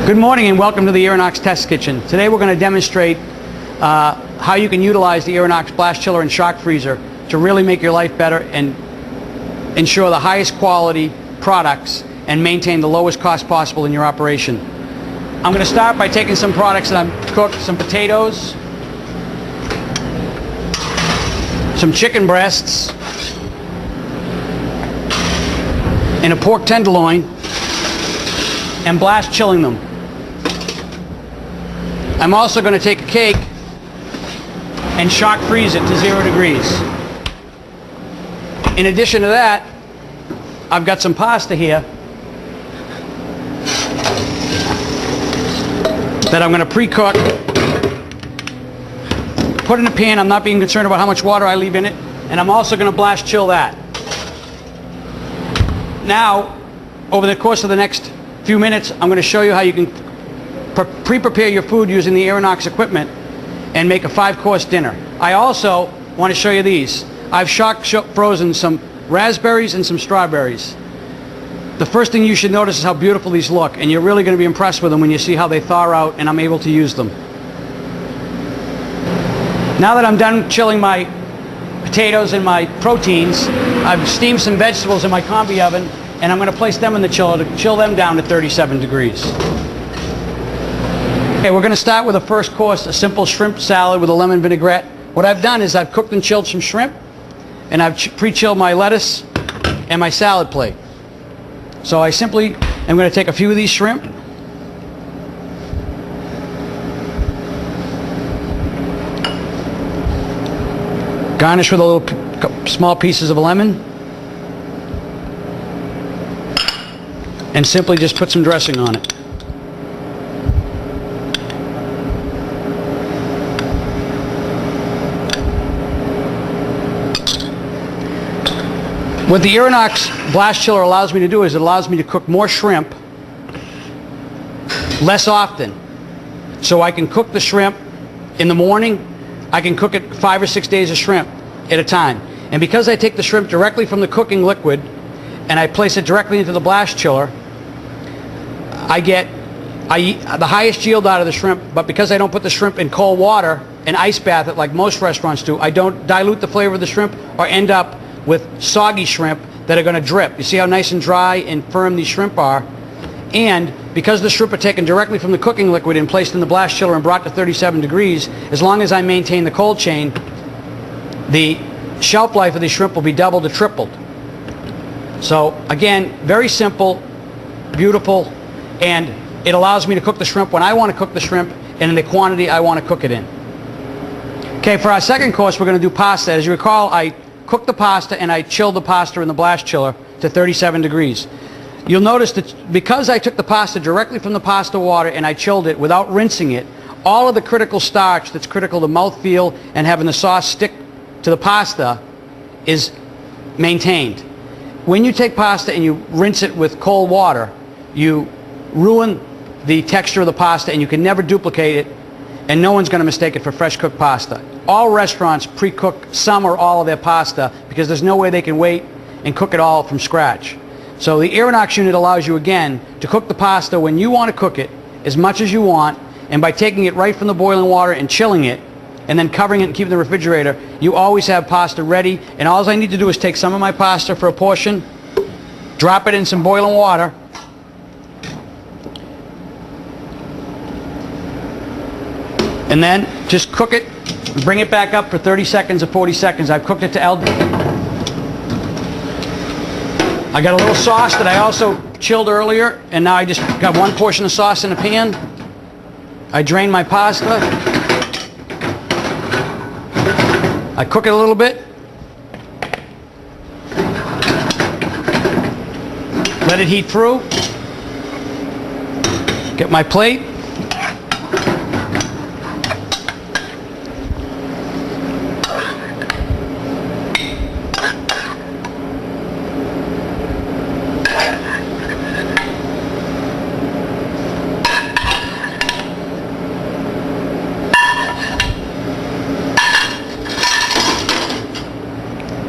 Good morning and welcome to the Irinox Test Kitchen. Today we're going to demonstrate how you can utilize the Irinox blast chiller and shock freezer to really make your life better and ensure the highest quality products and maintain the lowest cost possible in your operation. I'm going to start by taking some products that I've cooked, some potatoes, some chicken breasts, and a pork tenderloin, and blast chilling them. I'm also going to take a cake and shock freeze it to 0 degrees. In addition to that, I've got some pasta here that I'm going to pre-cook, put in a pan. I'm not being concerned about how much water I leave in it, and I'm also going to blast chill that. Now, over the course of the next few minutes, I'm going to show you how you can pre-prepare your food using the Irinox equipment and make a 5-course dinner. I also want to show you these. I've frozen some raspberries and some strawberries. The first thing you should notice is how beautiful these look, and you're really going to be impressed with them when you see how they thaw out and I'm able to use them. Now that I'm done chilling my potatoes and my proteins, I've steamed some vegetables in my combi oven, and I'm going to place them in the chiller to chill them down to 37 degrees. Okay, we're going to start with a first course, a simple shrimp salad with a lemon vinaigrette. What I've done is I've cooked and chilled some shrimp, and I've pre-chilled my lettuce and my salad plate. So I simply am going to take a few of these shrimp, garnish with a little small pieces of lemon, and simply just put some dressing on it. What the Irinox blast chiller allows me to do is it allows me to cook more shrimp less often. So I can cook the shrimp in the morning. I can cook it 5 or 6 days of shrimp at a time. And because I take the shrimp directly from the cooking liquid and I place it directly into the blast chiller, I get the highest yield out of the shrimp. But because I don't put the shrimp in cold water and ice bath it like most restaurants do, I don't dilute the flavor of the shrimp or end up with soggy shrimp that are going to drip. You see how nice and dry and firm these shrimp are? And because the shrimp are taken directly from the cooking liquid and placed in the blast chiller and brought to 37 degrees, as long as I maintain the cold chain, the shelf life of these shrimp will be doubled to tripled. So again, very simple, beautiful, and it allows me to cook the shrimp when I want to cook the shrimp and in the quantity I want to cook it in. Okay, for our second course, we're going to do pasta. As you recall, I cooked the pasta and I chilled the pasta in the blast chiller to 37 degrees. You'll notice that because I took the pasta directly from the pasta water and I chilled it without rinsing it, all of the critical starch that's critical to mouthfeel and having the sauce stick to the pasta is maintained. When you take pasta and you rinse it with cold water, you ruin the texture of the pasta and you can never duplicate it, and no one's going to mistake it for fresh cooked pasta. All restaurants pre-cook some or all of their pasta because there's no way they can wait and cook it all from scratch. So the Irinox unit allows you again to cook the pasta when you want to cook it, as much as you want, and by taking it right from the boiling water and chilling it and then covering it and keeping it in the refrigerator, you always have pasta ready. And all I need to do is take some of my pasta for a portion, drop it in some boiling water, and then just cook it, bring it back up for 30 seconds or 40 seconds. I've cooked it to al dente. I got a little sauce that I also chilled earlier, and now I just got one portion of sauce in a pan. I drain my pasta. I cook it a little bit. Let it heat through. Get my plate.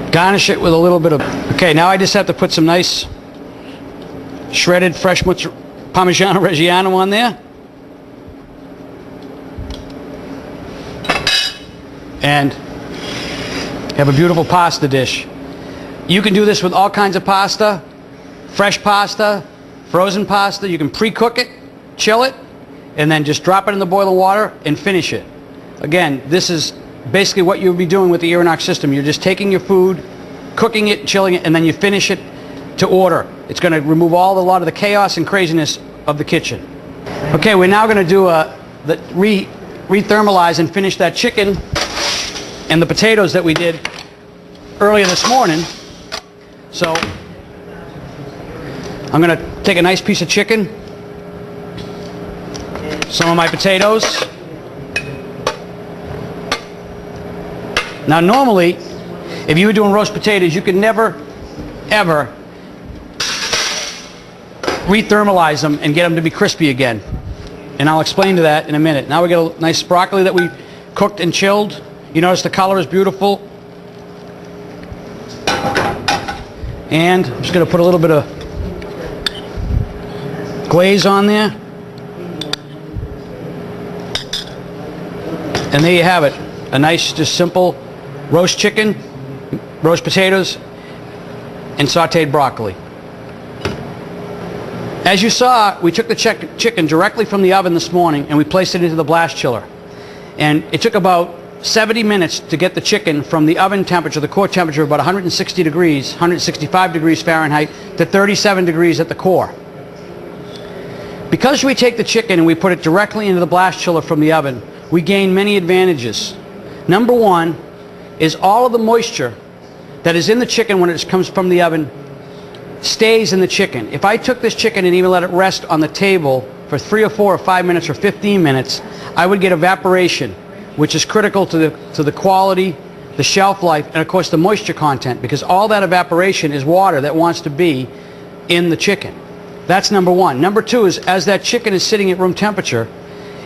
Garnish it with a little bit of... Okay, now I just have to put some nice shredded fresh Parmigiano Reggiano on there. and have a beautiful pasta dish. You can do this with all kinds of pasta, fresh pasta, frozen pasta. You can pre-cook it, chill it, and then just drop it in the boiling water and finish it. Again, this is basically what you'll be doing with the Irinox system. You're just taking your food, cooking it, chilling it, and then you finish it to order. It's going to remove a lot of the chaos and craziness of the kitchen. Okay, we're now going to do re-thermalize and finish that chicken and the potatoes that we did earlier this morning. So I'm going to take a nice piece of chicken, some of my potatoes. Now normally, if you were doing roast potatoes, you could never, ever re-thermalize them and get them to be crispy again. And I'll explain to that in a minute. Now we got a nice broccoli that we cooked and chilled. You notice the color is beautiful. And I'm just going to put a little bit of glaze on there. And there you have it. A nice, just simple roast chicken, roast potatoes, and sauteed broccoli. As you saw, we took the chicken directly from the oven this morning and we placed it into the blast chiller. And it took about 70 minutes to get the chicken from the oven temperature, the core temperature of about 160 degrees, 165 degrees Fahrenheit, to 37 degrees at the core. Because we take the chicken and we put it directly into the blast chiller from the oven, we gain many advantages. Number one is all of the moisture that is in the chicken when it comes from the oven stays in the chicken. If I took this chicken and even let it rest on the table for 3 or 4 or 5 minutes or 15 minutes, I would get evaporation, which is critical to the quality, the shelf life, and of course the moisture content, because all that evaporation is water that wants to be in the chicken. That's number one. Number two is, as that chicken is sitting at room temperature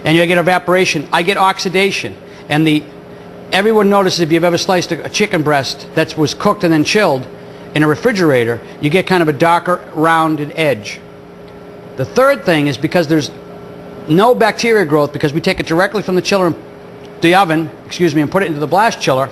and you get evaporation, I get oxidation. And everyone notices, if you've ever sliced a chicken breast that was cooked and then chilled in a refrigerator, you get kind of a darker rounded edge. The third thing is, because there's no bacteria growth, because we take it directly from the chiller, the oven, and put it into the blast chiller,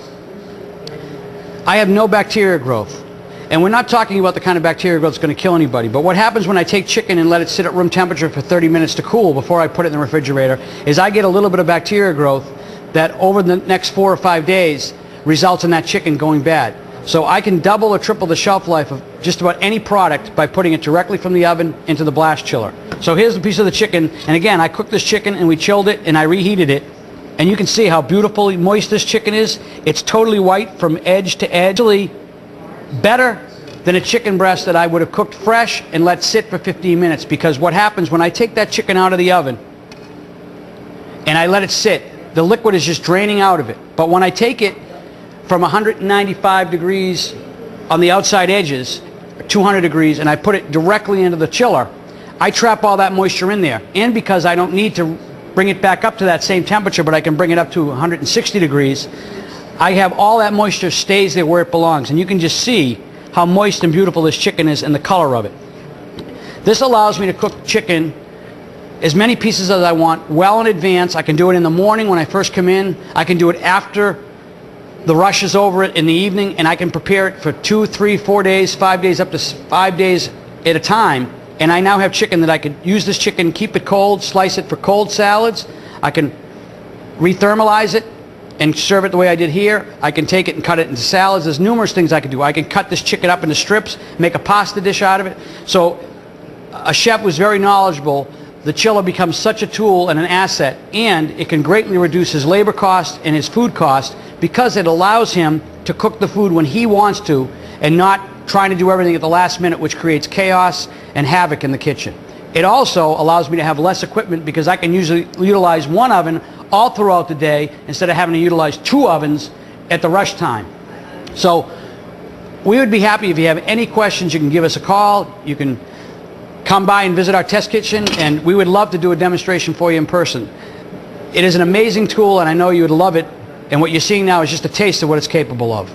I have no bacteria growth. And we're not talking about the kind of bacteria growth that's going to kill anybody. But what happens when I take chicken and let it sit at room temperature for 30 minutes to cool before I put it in the refrigerator is I get a little bit of bacteria growth that over the next 4 or 5 days results in that chicken going bad. So I can double or triple the shelf life of just about any product by putting it directly from the oven into the blast chiller. So here's a piece of the chicken. And again, I cooked this chicken and we chilled it and I reheated it. And you can see how beautifully moist this chicken is. It's totally white from edge to edge. Actually better than a chicken breast that I would have cooked fresh and let sit for 15 minutes. Because what happens when I take that chicken out of the oven and I let it sit, the liquid is just draining out of it. But when I take it from 195 degrees on the outside edges, 200 degrees, and I put it directly into the chiller, I trap all that moisture in there. And because I don't need to bring it back up to that same temperature, but I can bring it up to 160 degrees, I have all that moisture stays there where it belongs. And you can just see how moist and beautiful this chicken is and the color of it. This allows me to cook chicken as many pieces as I want well in advance. I can do it in the morning when I first come in. I can do it after the rush is over it in the evening, and I can prepare it for 2, 3, 4 days, 5 days, up to 5 days at a time. And I now have chicken that I could use this chicken, keep it cold, slice it for cold salads. I can re-thermalize it and serve it the way I did here. I can take it and cut it into salads. There's numerous things I can do. I can cut this chicken up into strips, make a pasta dish out of it. So a chef was very knowledgeable. The chiller becomes such a tool and an asset, and it can greatly reduce his labor cost and his food cost because it allows him to cook the food when he wants to and not trying to do everything at the last minute, which creates chaos and havoc in the kitchen. It also allows me to have less equipment because I can usually utilize one oven all throughout the day instead of having to utilize 2 ovens at the rush time. So we would be happy if you have any questions. You can give us a call. You can come by and visit our test kitchen, and we would love to do a demonstration for you in person. It is an amazing tool, and I know you would love it. And what you're seeing now is just a taste of what it's capable of.